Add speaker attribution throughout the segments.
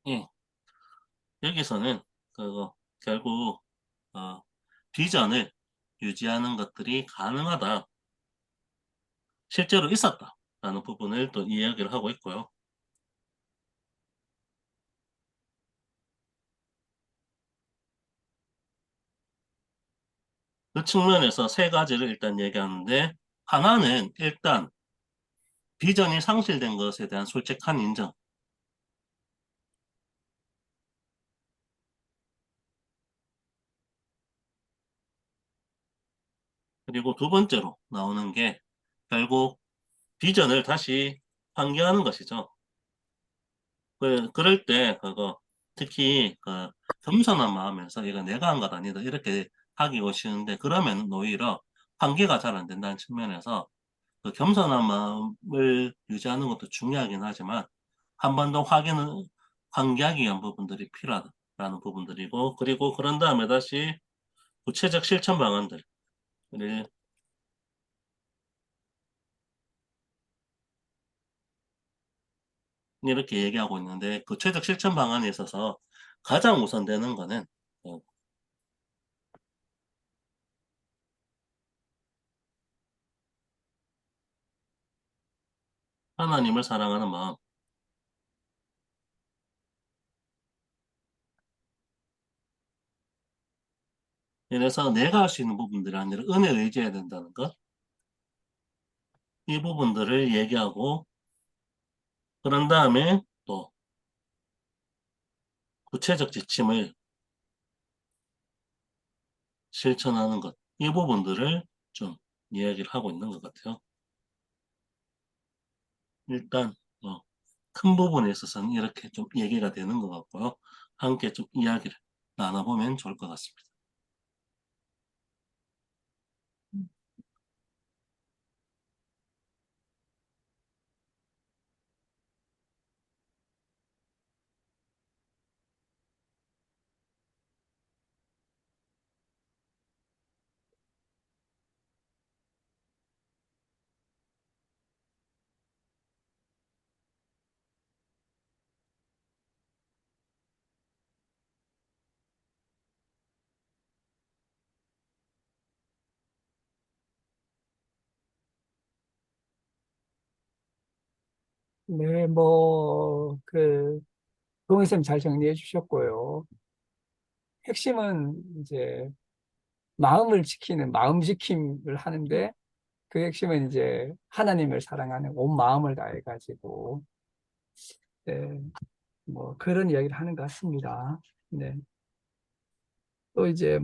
Speaker 1: 예, 여기서는 그거 결국 어, 비전을 유지하는 것들이 가능하다. 실제로 있었다라는 부분을 또 이야기를 하고 있고요. 그 측면에서 세 가지를 일단 얘기하는데, 하나는 일단 비전이 상실된 것에 대한 솔직한 인정. 그리고 두 번째로 나오는 게 결국 비전을 다시 환기하는 것이죠. 그럴 때 그거 특히 그 겸손한 마음에서 이거 내가 한 것 아니다 이렇게 하기가 쉬운데, 그러면 오히려 환기가 잘 안 된다는 측면에서 그 겸손한 마음을 유지하는 것도 중요하긴 하지만 한 번 더 환기하기 위한 부분들이 필요하다라는 부분들이고, 그리고 그런 다음에 다시 구체적 실천 방안들을 이렇게 얘기하고 있는데, 구체적 실천 방안에 있어서 가장 우선되는 거는 어, 하나님을 사랑하는 마음. 이래서 내가 할 수 있는 부분들이 아니라 은혜를 의지해야 된다는 것. 이 부분들을 얘기하고, 그런 다음에 또 구체적 지침을 실천하는 것. 이 부분들을 좀 이야기를 하고 있는 것 같아요. 일단 큰 부분에 있어서는 이렇게 좀 얘기가 되는 것 같고요. 함께 좀 이야기를 나눠보면 좋을 것 같습니다.
Speaker 2: 네, 동희 쌤 잘 정리해 주셨고요. 핵심은 이제 마음을 지키는 마음 지킴을 하는데, 그 핵심은 이제 하나님을 사랑하는 온 마음을 다해 가지고, 네, 뭐 그런 이야기를 하는 것 같습니다. 네. 또 이제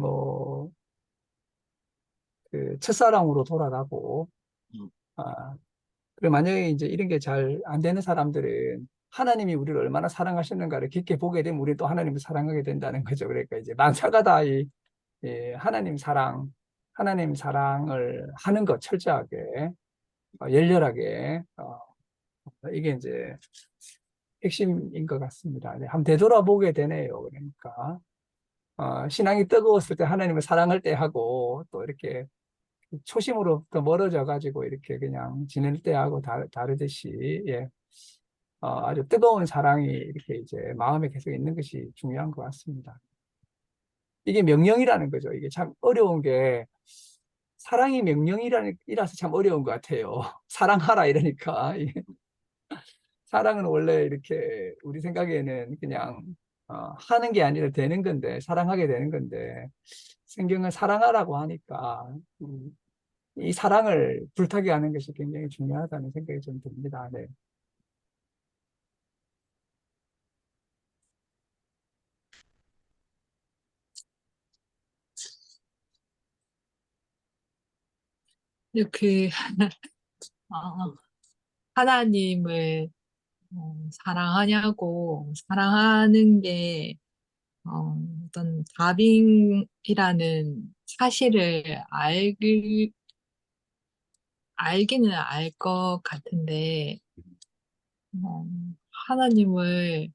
Speaker 2: 그 첫사랑으로 돌아가고,
Speaker 1: 음,
Speaker 2: 아, 그리고 만약에 이제 이런 게 잘 안 되는 사람들은 하나님이 우리를 얼마나 사랑하시는가를 깊게 보게 되면 우리 또 하나님을 사랑하게 된다는 거죠. 그러니까 이제 만사가 다 하나님 사랑을 하는 것 철저하게, 열렬하게, 이게 이제 핵심인 것 같습니다. 네, 한번 되돌아보게 되네요. 그러니까, 신앙이 뜨거웠을 때 하나님을 사랑할 때 하고, 또 이렇게 초심으로부터 멀어져 가지고 이렇게 그냥 지낼 때하고 다르듯이, 예, 아주 뜨거운 사랑이 이렇게 이제 마음에 계속 있는 것이 중요한 것 같습니다. 이게 명령이라는 거죠. 이게 참 어려운 게, 사랑이 명령이라서 참 어려운 것 같아요. 사랑하라 이러니까. 사랑은 원래 이렇게 우리 생각에는 그냥 하는 게 아니라 되는 건데, 사랑하게 되는 건데, 성경은 사랑하라고 하니까 이 사랑을 불타게 하는 것이 굉장히 중요하다는 생각이 좀 듭니다. 네.
Speaker 3: 이렇게 하나님을 사랑하냐고, 사랑하는 게 어떤 답이라는 사실을 알기는 알 것 같은데, 어, 하나님을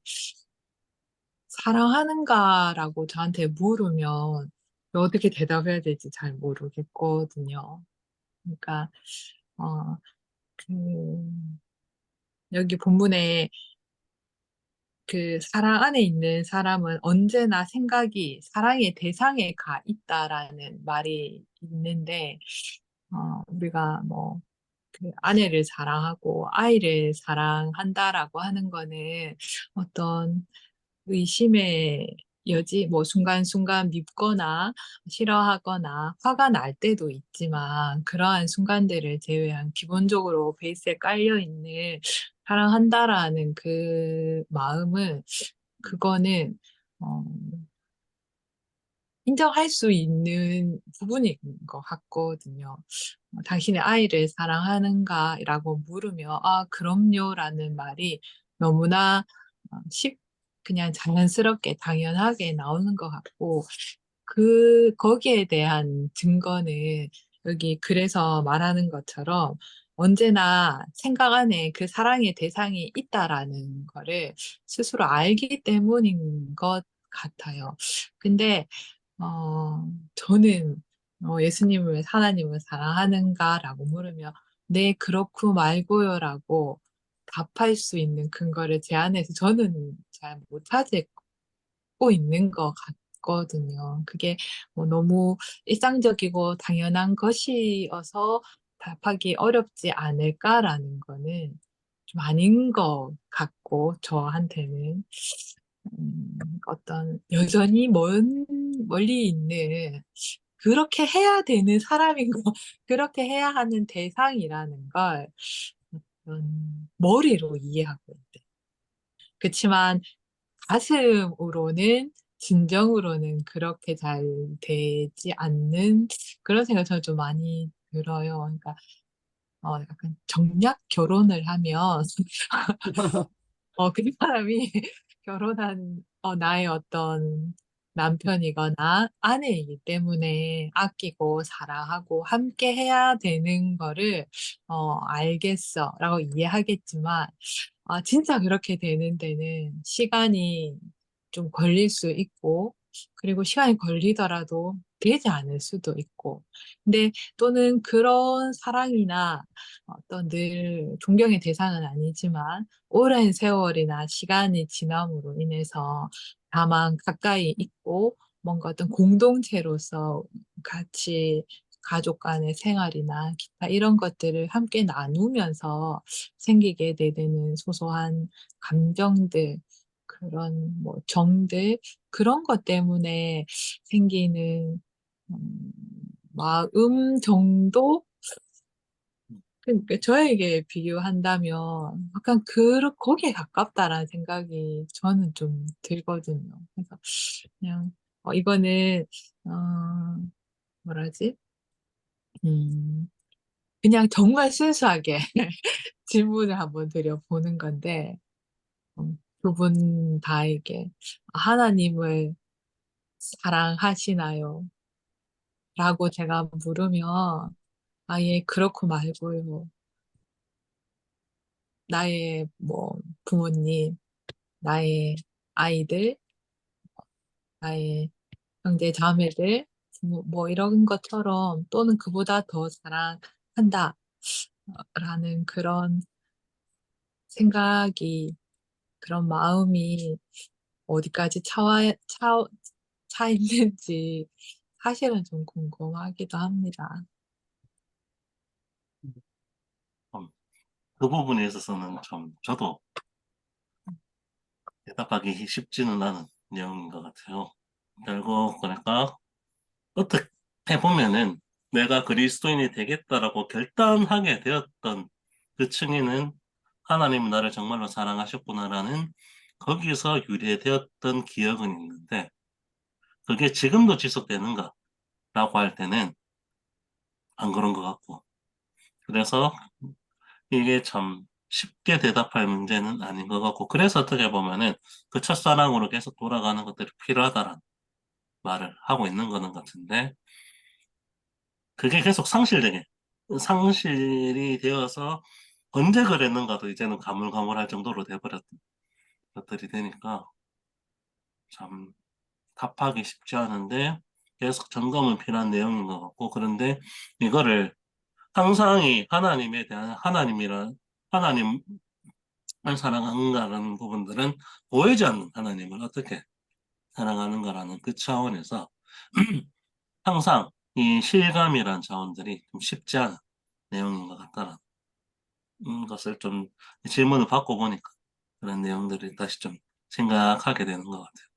Speaker 3: 사랑하는가라고 저한테 물으면 어떻게 대답해야 될지 잘 모르겠거든요. 그러니까 어, 그 여기 본문에 그 사랑 안에 있는 사람은 언제나 생각이 사랑의 대상에 가 있다라는 말이 있는데, 우리가 뭐, 그 아내를 사랑하고 아이를 사랑한다라고 하는 거는 어떤 의심의 여지, 뭐 순간순간 밉거나 싫어하거나 화가 날 때도 있지만 그러한 순간들을 제외한 기본적으로 베이스에 깔려 있는 사랑한다라는 그 마음은 그거는 어, 인정할 수 있는 부분인 것 같거든요. 당신의 아이를 사랑하는가라고 물으며, 아, 그럼요라는 말이 너무나 쉽, 그냥 자연스럽게, 당연하게 나오는 것 같고, 거기에 대한 증거는 여기 글에서 말하는 것처럼 언제나 생각 안에 그 사랑의 대상이 있다라는 거를 스스로 알기 때문인 것 같아요. 근데 저는 예수님을, 하나님을 사랑하는가라고 물으면, 네, 그렇고 말고요라고 답할 수 있는 근거를 제 안에서 저는 잘 못 찾고 있는 것 같거든요. 그게 뭐 너무 일상적이고 당연한 것이어서 답하기 어렵지 않을까라는 거는 좀 아닌 것 같고, 저한테는. 어떤 여전히 멀리 있는 그렇게 해야 되는 사람인 거, 그렇게 해야 하는 대상이라는 걸 머리로 이해하고 있대. 그렇지만 가슴으로는 진정으로는 그렇게 잘 되지 않는 그런 생각이 저는 좀 많이 들어요. 그러니까 약간 정략 결혼을 하면 그 사람이 결혼한 나의 어떤 남편이거나 아내이기 때문에 아끼고 사랑하고 함께 해야 되는 거를 알겠어라고 이해하겠지만 진짜 그렇게 되는 데는 시간이 좀 걸릴 수 있고, 그리고 시간이 걸리더라도 되지 않을 수도 있고. 근데 또는 그런 사랑이나 어떤 늘 존경의 대상은 아니지만, 오랜 세월이나 시간이 지남으로 인해서 다만 가까이 있고, 뭔가 어떤 공동체로서 같이 가족 간의 생활이나 기타 이런 것들을 함께 나누면서 생기게 되는 소소한 감정들, 그런 뭐 정들, 그런 것 때문에 생기는 음, 마음 정도? 그러니까 저에게 비교한다면 약간 거기에 가깝다라는 생각이 저는 좀 들거든요. 그래서 그냥 이거는 어, 뭐라지? 음, 그냥 정말 순수하게 질문을 한번 드려보는 건데, 두 분 다에게 하나님을 사랑하시나요? 라고 제가 물으면, 아예 그렇고 말고요. 나의 뭐 부모님, 나의 아이들, 나의 형제 자매들, 뭐 이런 것처럼 또는 그보다 더 사랑한다. 라는 그런 생각이, 그런 마음이 어디까지 차 있는지 사실은 좀 궁금하기도 합니다.
Speaker 1: 음, 그 부분에 있어서는 좀 저도 대답하기 쉽지는 않은 내용인 것 같아요. 결국 그러니까 어떻게 보면은 내가 그리스도인이 되겠다라고 결단하게 되었던 그 층에는 하나님은 나를 정말로 사랑하셨구나라는 거기서 유래되었던 기억은 있는데 그게 지금도 지속되는가라고 할 때는 안 그런 것 같고 그래서 이게 참 쉽게 대답할 문제는 아닌 것 같고 그래서 어떻게 보면은 그 첫사랑으로 계속 돌아가는 것들이 필요하다라는 말을 하고 있는 거는 같은데 그게 계속 상실이 되어서 언제 그랬는가도 이제는 가물가물할 정도로 돼버렸던 것들이 되니까 참 답하기 쉽지 않은데 계속 점검은 필요한 내용인 것 같고 그런데 이거를 항상 이 하나님에 대한 하나님 사랑하는가라는 부분들은 보이지 않는 하나님을 어떻게 사랑하는가라는 그 차원에서 항상 이 실감이란 차원들이 좀 쉽지 않은 내용인 것 같다는 것을 좀 질문을 받고 보니까 그런 내용들을 다시 좀 생각하게 되는 것 같아요.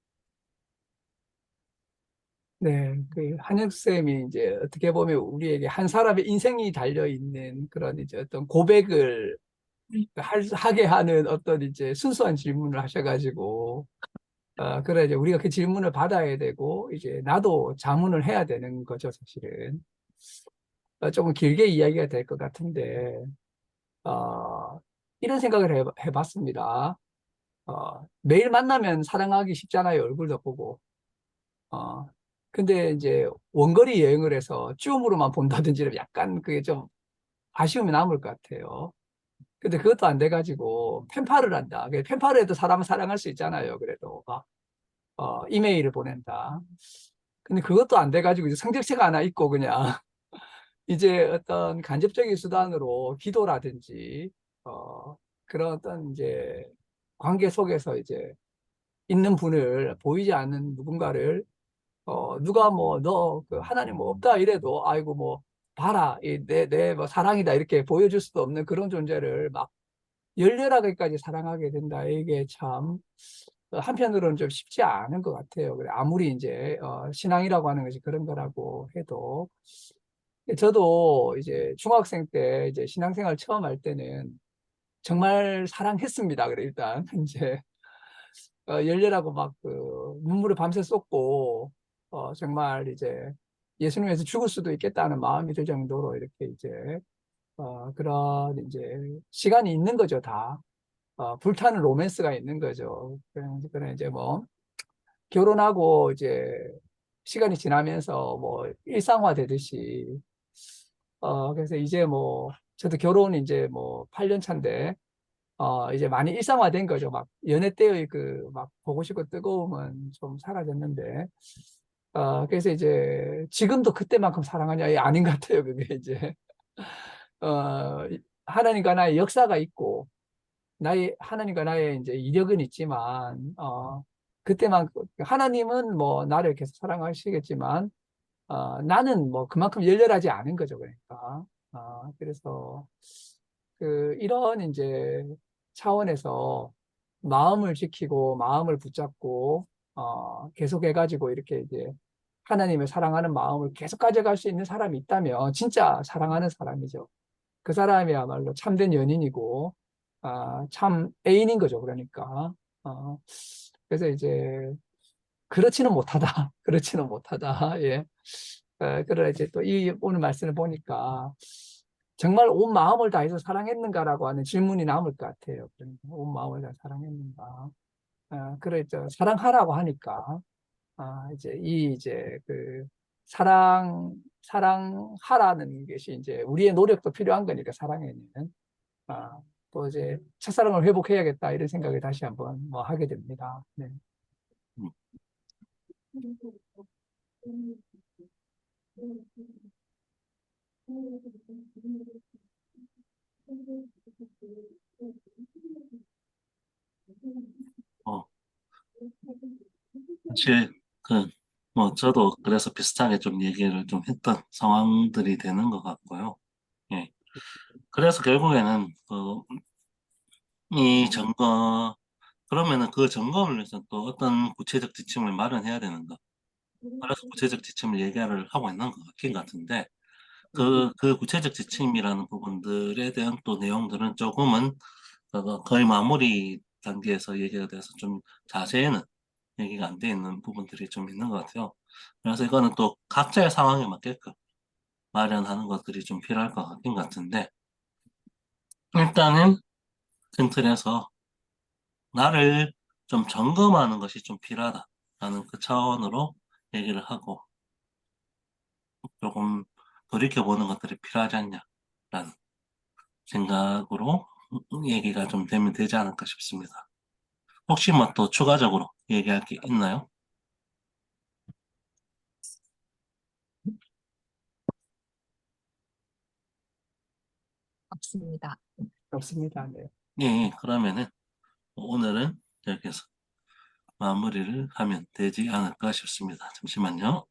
Speaker 2: 네, 그 한혁 쌤이 이제 어떻게 보면 우리에게 한 사람의 인생이 달려 있는 그런 이제 어떤 고백을 하게 하는 어떤 이제 순수한 질문을 하셔가지고, 그래 이제 우리가 그 질문을 받아야 되고 이제 나도 자문을 해야 되는 거죠, 사실은. 조금 길게 이야기가 될 것 같은데, 어, 이런 생각을 해봤습니다. 매일 만나면 사랑하기 쉽잖아요, 얼굴도 보고. 어, 근데 이제 원거리 여행을 해서 줌으로만 본다든지 약간 그게 좀 아쉬움이 남을 것 같아요. 근데 그것도 안 돼가지고 펜팔을 한다. 펜팔을 해도 사람은 사랑할 수 있잖아요. 그래도 막, 이메일을 보낸다. 근데 그것도 안 돼가지고 이제 성적체가 하나 있고 그냥 이제 어떤 간접적인 수단으로 기도라든지 그런 어떤 이제 관계 속에서 이제 있는 분을 보이지 않는 누군가를 누가 뭐, 너, 그 하나님 뭐 없다 이래도, 아이고, 뭐, 봐라, 내 뭐 사랑이다 이렇게 보여줄 수도 없는 그런 존재를 막 열렬하게까지 사랑하게 된다. 이게 참, 한편으로는 좀 쉽지 않은 것 같아요. 그래, 아무리 이제, 신앙이라고 하는 것이 그런 거라고 해도. 저도 이제 중학생 때 이제 신앙생활 처음 할 때는 정말 사랑했습니다. 그래, 일단, 이제. 열렬하고 막 그 눈물을 밤새 쏟고 정말 이제 예수님에서 죽을 수도 있겠다는 마음이 들 정도로 이렇게 이제 그런 이제 시간이 있는 거죠 다 불타는 로맨스가 있는 거죠. 그런 이제 뭐 결혼하고 이제 시간이 지나면서 뭐 일상화 되듯이 그래서 이제 뭐 저도 결혼 이제 뭐 8년 차인데 이제 많이 일상화된 거죠. 막 연애 때의 그 막 보고 싶고 뜨거움은 좀 사라졌는데, 그래서 이제 지금도 그때만큼 사랑하냐? 이 아닌 것 같아요. 그게 이제, 하나님과 나의 역사가 있고, 하나님과 나의 이제 이력은 있지만, 그때만, 하나님은 뭐 나를 계속 사랑하시겠지만, 나는 뭐 그만큼 열렬하지 않은 거죠. 그러니까. 그래서, 이런 이제 차원에서 마음을 지키고 마음을 붙잡고 계속 해가지고 이렇게 이제 하나님을 사랑하는 마음을 계속 가져갈 수 있는 사람이 있다면 진짜 사랑하는 사람이죠. 그 사람이야말로 참된 연인이고 참 애인인 거죠. 그러니까 어, 그래서 이제 그렇지는 못하다. 그렇지는 못하다. 예. 그러나 이제 또 이 오늘 말씀을 보니까 정말 온 마음을 다해서 사랑했는가라고 하는 질문이 남을 것 같아요. 그러니까 온 마음을 다해 사랑했는가. 그랬죠. 사랑하라고 하니까, 이제 이제 그 사랑하라는 것이 이제 우리의 노력도 필요한 거니까 사랑에는. 또 이제 첫사랑을 회복해야겠다 이런 생각을 다시 한번 뭐 하게 됩니다. 네.
Speaker 1: 음, 어, 사실 그 뭐 저도 그래서 비슷하게 좀 얘기를 좀 했던 상황들이 되는 것 같고요. 예. 그래서 결국에는 이 점검 그러면은 그 점검을 위해서 또 어떤 구체적 지침을 마련해야 되는 거. 그래서 구체적 지침을 얘기를 하고 있는 것 같긴 같은데 그 구체적 지침이라는 부분들에 대한 또 내용들은 조금은 거의 마무리 단계에서 얘기가 돼서 좀 자세히는 얘기가 안 돼 있는 부분들이 좀 있는 것 같아요. 그래서 이거는 또 각자의 상황에 맞게끔 마련하는 것들이 좀 필요할 것 같긴 같은데 일단은 큰 틀에서 나를 좀 점검하는 것이 좀 필요하다라는 그 차원으로 얘기를 하고 조금 돌이켜보는 것들이 필요하지 않냐라는 생각으로 얘기가 좀 되면 되지 않을까 싶습니다. 혹시 뭐 또 추가적으로 얘기할 게 있나요?
Speaker 3: 없습니다.
Speaker 2: 없습니다. 네.
Speaker 1: 예, 예. 그러면은 오늘은 여기서 마무리를 하면 되지 않을까 싶습니다. 잠시만요.